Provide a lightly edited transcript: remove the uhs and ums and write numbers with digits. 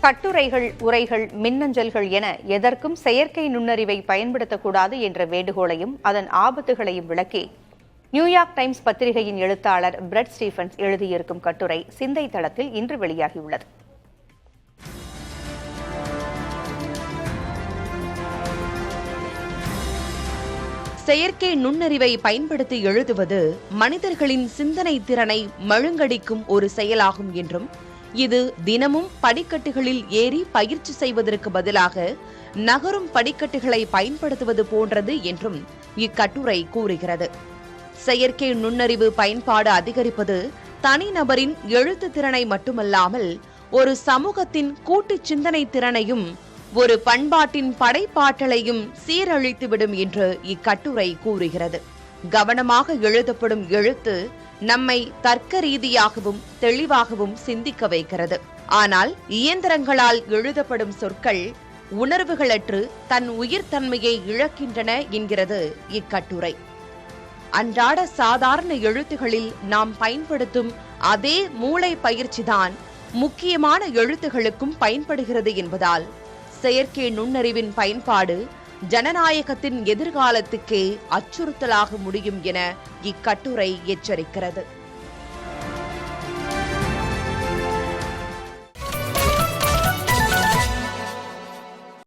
கட்டுரைகள், உரைகள், மின்னஞ்சல்கள் என எதற்கும் செயற்கை நுண்ணறிவை பயன்படுத்தக்கூடாது என்ற வேண்டுகோளையும் அதன் ஆபத்துகளையும் விளக்கி நியூயார்க் டைம்ஸ் பத்திரிகையின் எழுத்தாளர் பிரெட் ஸ்டீஃபன்ஸ் எழுதியிருக்கும் கட்டுரை சிந்தை தளத்தில் இன்று வெளியாகியுள்ளது. செயற்கை நுண்ணறிவை பயன்படுத்தி எழுதுவது மனிதர்களின் சிந்தனை திறனை மழுங்கடிக்கும் ஒரு செயலாகும் என்றும், இது தினமும் படிக்கட்டுகளில் ஏறி பயிற்சி செய்வதற்கு பதிலாக நகரும் படிக்கட்டுகளை பயன்படுத்துவது போன்றது என்றும் இக்கட்டுரை கூறுகிறது. செயற்கை நுண்ணறிவு பயன்பாடு அதிகரிப்பது தனிநபரின் எழுத்து திறனை மட்டுமல்லாமல் ஒரு சமூகத்தின் கூட்டு சிந்தனை திறனையும் ஒரு பண்பாட்டின் படைப்பாற்றலையும் சீரழித்துவிடும் என்று இக்கட்டுரை கூறுகிறது. கவனமாக எழுதப்படும் எழுத்து நம்மை தர்க்க ரீதியாகவும் தெளிவாகவும் சிந்திக்க வைக்கிறது. ஆனால் இயந்திரங்களால் எழுதப்படும் சொற்கள் உணர்வுகளற்று தன் உயிர்த்தன்மையை இழக்கின்றன என்கிறது இக்கட்டுரை. அன்றாட சாதாரண எழுத்துகளில் நாம் பயன்படுத்தும் அதே மூளை பயிற்சிதான் முக்கியமான எழுத்துகளுக்கும் பயன்படுகிறது என்பதால் செயற்கை நுண்ணறிவின் பயன்பாடு ஜனநாயகத்தின் எதிர்காலத்துக்கே அச்சுறுத்தலாக முடியும் என இக்கட்டுரை எச்சரிக்கிறது.